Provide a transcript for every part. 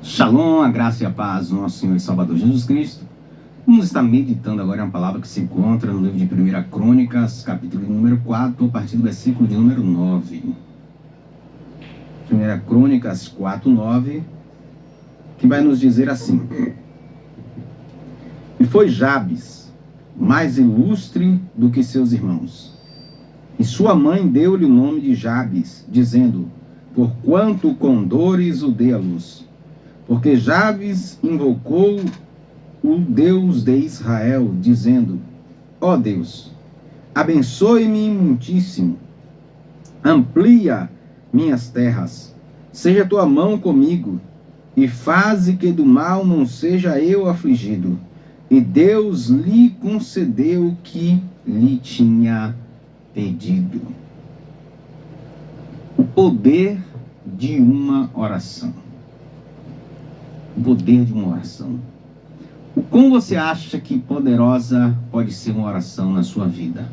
Shalom, a graça e a paz do nosso Senhor e Salvador Jesus Cristo. Vamos estar meditando agora em uma palavra que se encontra no livro de 1 Crônicas, capítulo número 4, a partir do versículo de número 9. 1 Crônicas 4, 9, que vai nos dizer assim: E foi Jabes mais ilustre do que seus irmãos, e sua mãe deu-lhe o nome de Jabes, dizendo: Porquanto com dores o dei à luz. Porque Jabes invocou o Deus de Israel, dizendo: Ó Deus, abençoe-me muitíssimo, amplia minhas terras, seja tua mão comigo, e faze que do mal não seja eu afligido. E Deus lhe concedeu o que lhe tinha pedido. O poder de uma oração. O poder de uma oração. O como você acha que poderosa pode ser uma oração na sua vida?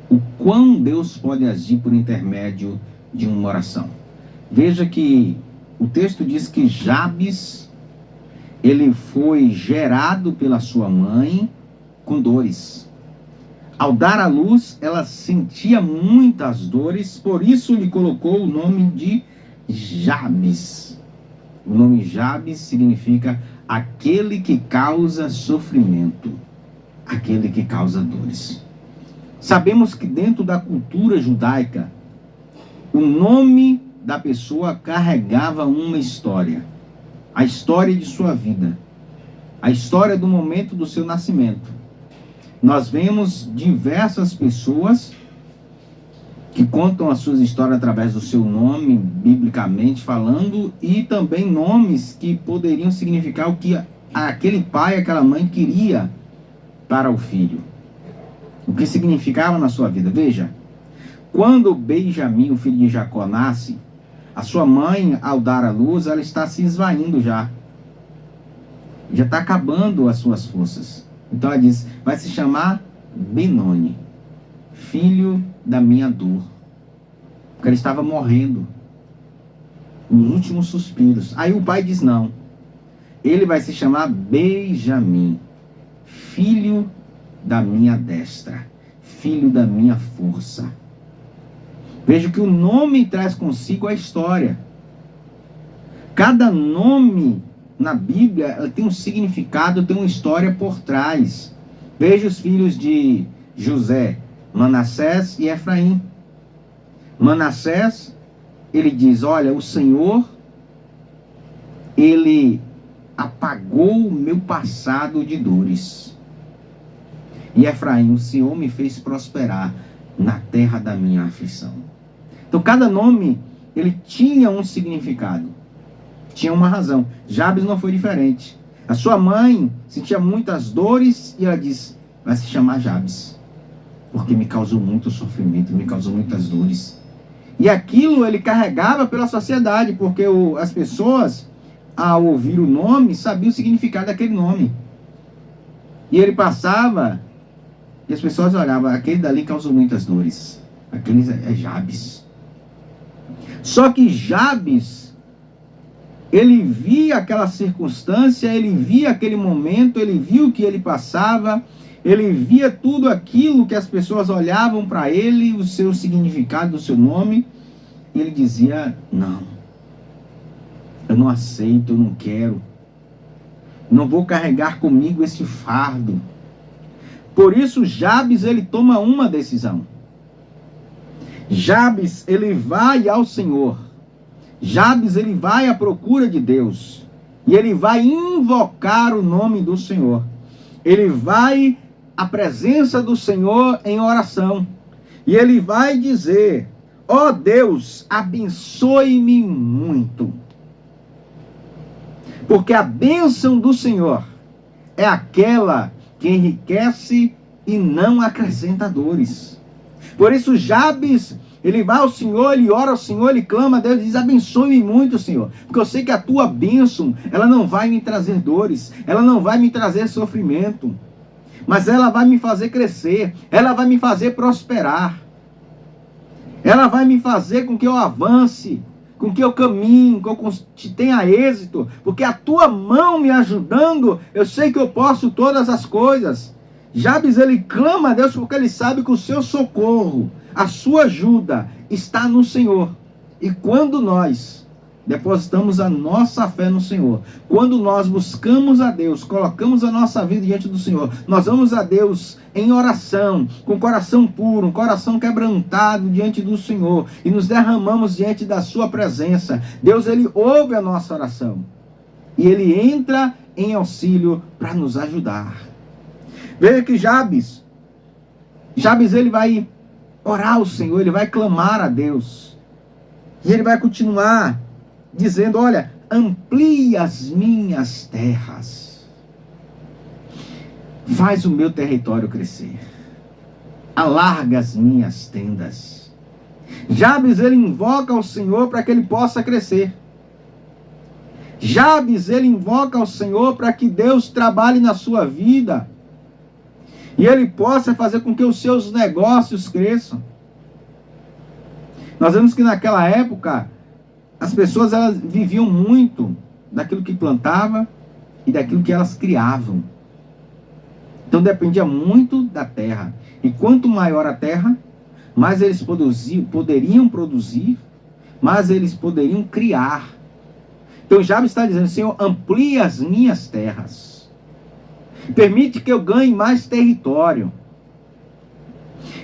O quão Deus pode agir por intermédio de uma oração? Veja que o texto diz que Jabes, ele foi gerado pela sua mãe com dores. Ao dar à luz, ela sentia muitas dores, por isso lhe colocou o nome de Jabes. O nome Jabes significa aquele que causa sofrimento, aquele que causa dores. Sabemos que dentro da cultura judaica, o nome da pessoa carregava uma história. A história de sua vida. A história do momento do seu nascimento. Nós vemos diversas pessoas que contam as suas histórias através do seu nome, biblicamente falando, e também nomes que poderiam significar o que aquele pai, aquela mãe queria para o filho. O que significava na sua vida. Veja, quando Benjamim, o filho de Jacó, nasce, a sua mãe, ao dar à luz, ela está se esvaindo já. Já está acabando as suas forças. Então ela diz, vai se chamar Benoni, filho da minha dor. Porque ele estava morrendo. Nos últimos suspiros. Aí o pai diz, não. Ele vai se chamar Benjamim, filho da minha destra, filho da minha força. Veja que o nome traz consigo a história. Cada nome na Bíblia tem um significado, tem uma história por trás. Veja os filhos de José, Manassés e Efraim. Manassés, ele diz, olha, o Senhor, ele apagou o meu passado de dores. E Efraim, o Senhor me fez prosperar na terra da minha aflição. Então cada nome, ele tinha um significado. Tinha uma razão. Jabes não foi diferente. A sua mãe sentia muitas dores e ela disse, vai se chamar Jabes, porque me causou muito sofrimento, me causou muitas dores. E aquilo ele carregava pela sociedade, porque as pessoas, ao ouvir o nome, sabiam o significado daquele nome. E ele passava, e as pessoas olhavam, aquele dali causou muitas dores. Aquele é Jabes. Só que Jabes, ele via aquela circunstância, ele via aquele momento, ele viu o que ele passava, ele via tudo aquilo que as pessoas olhavam para ele, o seu significado, o seu nome, e ele dizia, não, eu não aceito, eu não quero, não vou carregar comigo esse fardo. Por isso Jabes, ele toma uma decisão. Jabes, ele vai ao Senhor. Jabes, ele vai à procura de Deus. E ele vai invocar o nome do Senhor. Ele vai à presença do Senhor em oração. E ele vai dizer, ó Deus, abençoe-me muito. Porque a bênção do Senhor é aquela que enriquece e não acrescenta dores. Por isso Jabes, ele vai ao Senhor, ele ora ao Senhor, ele clama a Deus e diz, abençoe-me muito, Senhor. Porque eu sei que a tua bênção, ela não vai me trazer dores, ela não vai me trazer sofrimento. Mas ela vai me fazer crescer, ela vai me fazer prosperar. Ela vai me fazer com que eu avance com que eu caminhe, com que eu tenha êxito, porque a tua mão me ajudando, eu sei que eu posso todas as coisas. Jabes, ele clama a Deus porque ele sabe que o seu socorro, a sua ajuda está no Senhor. E quando nós depositamos a nossa fé no Senhor, quando nós buscamos a Deus, colocamos a nossa vida diante do Senhor, nós vamos a Deus em oração, com coração puro, um coração quebrantado diante do Senhor, e nos derramamos diante da sua presença. Deus, ele ouve a nossa oração, e ele entra em auxílio para nos ajudar. Veja que Jabes, ele vai orar ao Senhor, ele vai clamar a Deus, e ele vai continuar dizendo: olha, amplia as minhas terras, faz o meu território crescer, alarga as minhas tendas. Jabes, ele invoca ao Senhor para que ele possa crescer. Jabes, ele invoca ao Senhor para que Deus trabalhe na sua vida e ele possa fazer com que os seus negócios cresçam. Nós vemos que naquela época as pessoas, elas viviam muito daquilo que plantava e daquilo que elas criavam. Então dependia muito da terra. E quanto maior a terra, mais eles poderiam produzir, mais eles poderiam criar. Então Jabes está dizendo: Senhor, amplia as minhas terras. Permite que eu ganhe mais território.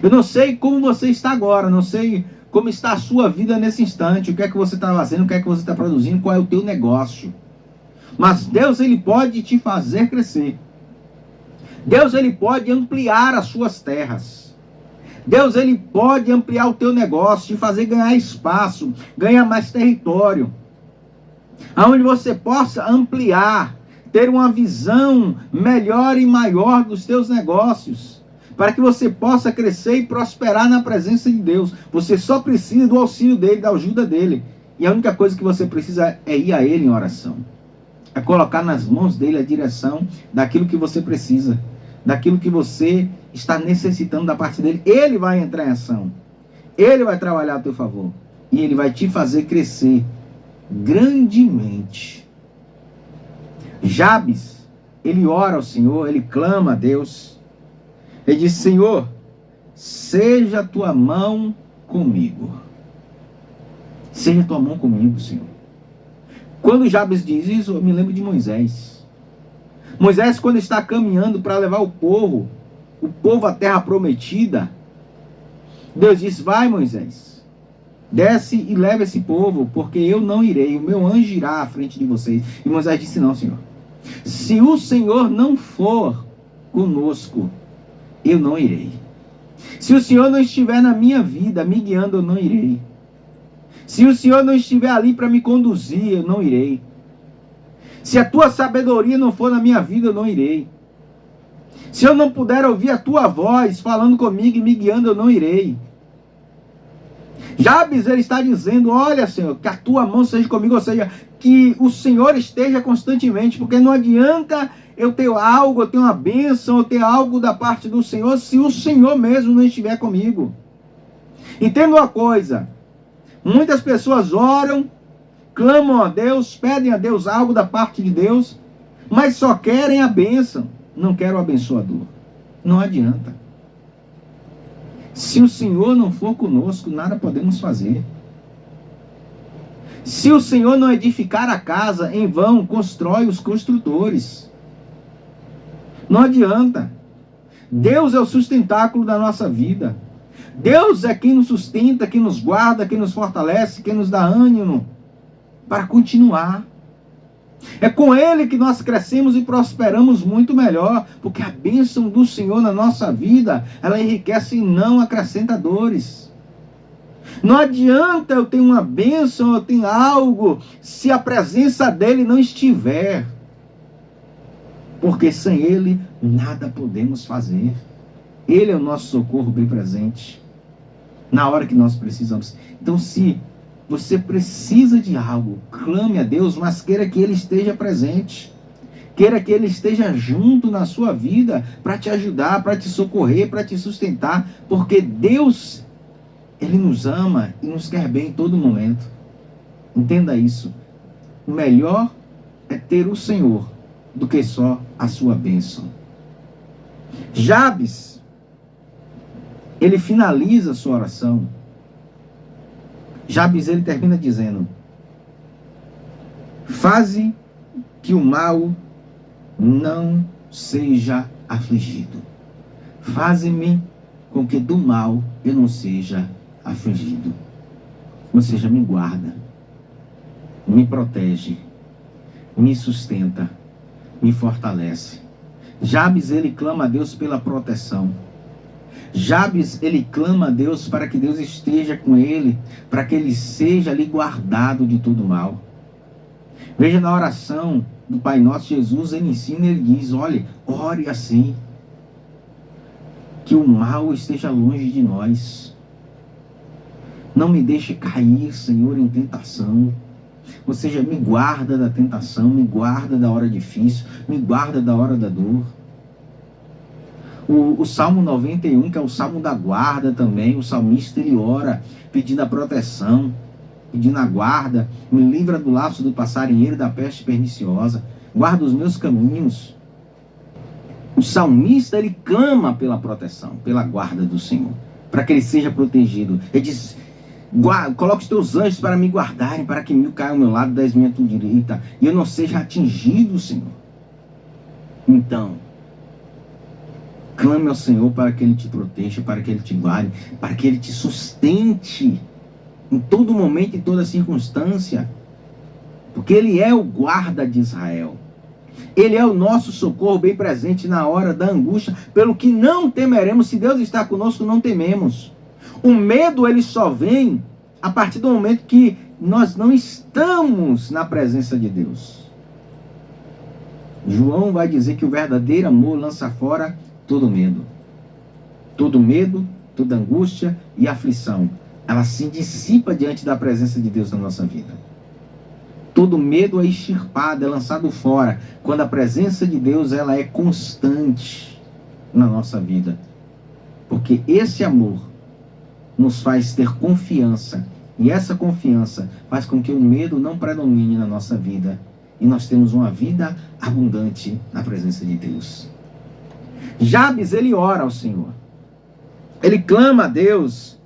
Eu não sei como você está agora, não sei como está a sua vida nesse instante, o que é que você está fazendo, o que é que você está produzindo, qual é o teu negócio. Mas Deus, ele pode te fazer crescer. Deus, ele pode ampliar as suas terras. Deus, ele pode ampliar o teu negócio, te fazer ganhar espaço, ganhar mais território, aonde você possa ampliar, ter uma visão melhor e maior dos teus negócios, para que você possa crescer e prosperar na presença de Deus. Você só precisa do auxílio dele, da ajuda dele. E a única coisa que você precisa é ir a ele em oração. É colocar nas mãos dele a direção daquilo que você precisa, daquilo que você está necessitando da parte dele. Ele vai entrar em ação. Ele vai trabalhar a teu favor. E ele vai te fazer crescer grandemente. Jabes, ele ora ao Senhor, ele clama a Deus. Ele diz: Senhor, seja a tua mão comigo. Seja a tua mão comigo, Senhor. Quando Jabes diz isso, eu me lembro de Moisés. Moisés, quando está caminhando para levar o povo à terra prometida, Deus diz: vai, Moisés, desce e leva esse povo, porque eu não irei, o meu anjo irá à frente de vocês. E Moisés disse: não, Senhor, se o Senhor não for conosco, eu não irei. Se o Senhor não estiver na minha vida, me guiando, eu não irei. Se o Senhor não estiver ali para me conduzir, eu não irei. Se a tua sabedoria não for na minha vida, eu não irei. Se eu não puder ouvir a tua voz falando comigo e me guiando, eu não irei. Jabes, ele está dizendo: olha, Senhor, que a tua mão seja comigo, ou seja, que o Senhor esteja constantemente, porque não adianta eu ter algo, eu ter uma bênção, eu ter algo da parte do Senhor, se o Senhor mesmo não estiver comigo. Entenda uma coisa: muitas pessoas oram, clamam a Deus, pedem a Deus algo da parte de Deus, mas só querem a bênção, não querem o abençoador. Não adianta. Se o Senhor não for conosco, nada podemos fazer. Se o Senhor não edificar a casa, em vão constrói os construtores. Não adianta. Deus é o sustentáculo da nossa vida. Deus é quem nos sustenta, quem nos guarda, quem nos fortalece, quem nos dá ânimo para continuar. É com Ele que nós crescemos e prosperamos muito melhor, porque a bênção do Senhor na nossa vida, ela enriquece e não acrescenta dores. Não adianta eu ter uma bênção, eu ter algo, se a presença dEle não estiver. Porque sem Ele, nada podemos fazer. Ele é o nosso socorro bem presente, na hora que nós precisamos. Então, se você precisa de algo, clame a Deus, mas queira que Ele esteja presente. Queira que Ele esteja junto na sua vida para te ajudar, para te socorrer, para te sustentar. Porque Deus, Ele nos ama e nos quer bem em todo momento. Entenda isso. O melhor é ter o Senhor do que só a sua bênção. Jabes, ele finaliza a sua oração. Jabes, ele termina dizendo: faze que o mal não seja afligido. Faze-me com que do mal eu não seja afligido. Ou seja, me guarda, me protege, me sustenta, me fortalece. Jabes, ele clama a Deus pela proteção. Jabes, ele clama a Deus para que Deus esteja com ele, para que ele seja ali guardado de todo mal. Veja na oração do Pai Nosso, Jesus, ele ensina, ele diz: olha, ore assim, que o mal esteja longe de nós. Não me deixe cair, Senhor, em tentação. Ou seja, me guarda da tentação, me guarda da hora difícil, me guarda da hora da dor. O Salmo 91, que é o Salmo da guarda também, o salmista ele ora pedindo a proteção, pedindo a guarda. Me livra do laço do passarinheiro e da peste perniciosa. Guarda os meus caminhos. O salmista ele clama pela proteção, pela guarda do Senhor, para que ele seja protegido. Ele diz: coloque os teus anjos para me guardarem, para que 1000 caiam ao meu lado, 10.000 à tua direita, e eu não seja atingido, Senhor. Então, clame ao Senhor para que Ele te proteja, para que Ele te guarde, para que Ele te sustente em todo momento, em toda circunstância, porque Ele é o guarda de Israel. Ele é o nosso socorro bem presente na hora da angústia, pelo que não temeremos. Se Deus está conosco, não tememos. O medo, ele só vem a partir do momento que nós não estamos na presença de Deus. João vai dizer que o verdadeiro amor lança fora todo medo. Todo medo, toda angústia e aflição, ela se dissipa diante da presença de Deus na nossa vida. Todo medo é extirpado, é lançado fora, quando a presença de Deus ela é constante na nossa vida. Porque esse amor nos faz ter confiança, e essa confiança faz com que o medo não predomine na nossa vida, e nós temos uma vida abundante na presença de Deus. Jabes, ele ora ao Senhor, ele clama a Deus,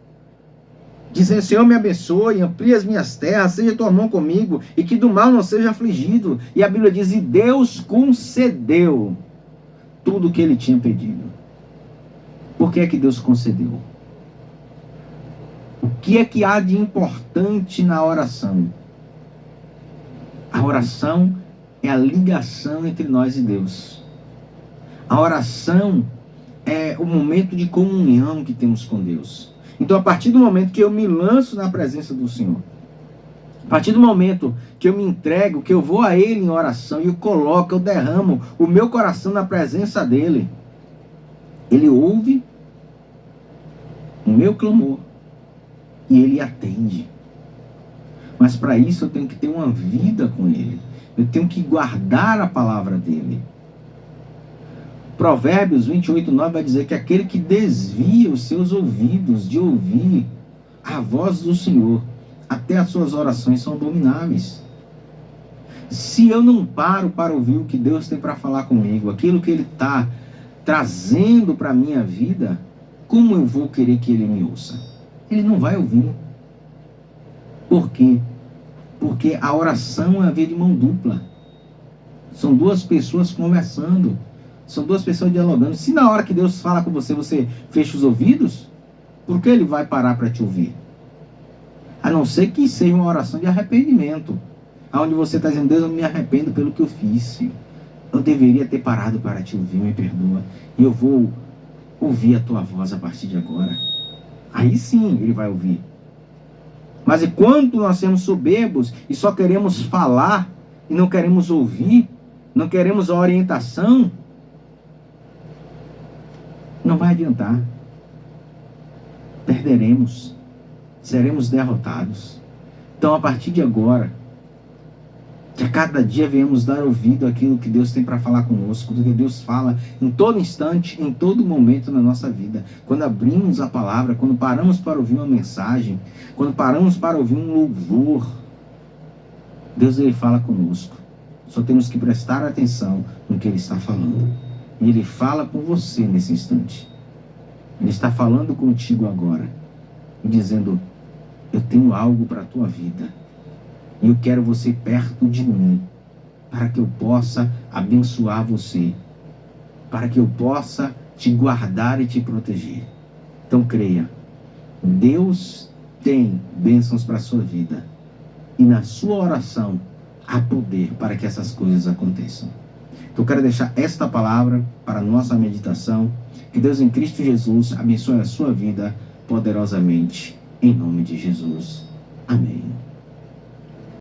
dizendo: Senhor, me abençoe, amplie as minhas terras, seja tua mão comigo, e que do mal não seja afligido. E a Bíblia diz: e Deus concedeu tudo o que ele tinha pedido. Por que é que Deus concedeu? O que é que há de importante na oração? A oração é a ligação entre nós e Deus. A oração é o momento de comunhão que temos com Deus. Então, a partir do momento que eu me lanço na presença do Senhor, a partir do momento que eu me entrego, que eu vou a Ele em oração, e eu derramo o meu coração na presença dEle, Ele ouve o meu clamor e Ele atende. Mas para isso eu tenho que ter uma vida com Ele. Eu tenho que guardar a palavra dEle. Provérbios 28:9 vai dizer que aquele que desvia os seus ouvidos de ouvir a voz do Senhor, até as suas orações são abomináveis. Se eu não paro para ouvir o que Deus tem para falar comigo, aquilo que Ele está trazendo para a minha vida, como eu vou querer que Ele me ouça? Ele não vai ouvir. Por quê? Porque a oração é uma via de mão dupla. São duas pessoas conversando. São duas pessoas dialogando. Se na hora que Deus fala com você, você fecha os ouvidos, por que Ele vai parar para te ouvir? A não ser que seja uma oração de arrependimento, onde você está dizendo: Deus, eu me arrependo pelo que eu fiz. Eu deveria ter parado para te ouvir, me perdoa. E eu vou ouvir a tua voz a partir de agora. Aí sim Ele vai ouvir. Mas enquanto nós somos soberbos e só queremos falar e não queremos ouvir, não queremos a orientação, não vai adiantar. Perderemos. Seremos derrotados. Então, a partir de agora, que a cada dia venhamos dar ouvido àquilo que Deus tem para falar conosco, do que Deus fala em todo instante, em todo momento na nossa vida. Quando abrimos a palavra, quando paramos para ouvir uma mensagem, quando paramos para ouvir um louvor, Deus, ele fala conosco. Só temos que prestar atenção no que ele está falando. E ele fala com você nesse instante. Ele está falando contigo agora. E dizendo, eu tenho algo para a tua vida. E eu quero você perto de mim. Para que eu possa abençoar você. Para que eu possa te guardar e te proteger. Então creia. Deus tem bênçãos para a sua vida. E na sua oração há poder para que essas coisas aconteçam. Então eu quero deixar esta palavra para a nossa meditação. Que Deus em Cristo Jesus abençoe a sua vida poderosamente. Em nome de Jesus. Amém.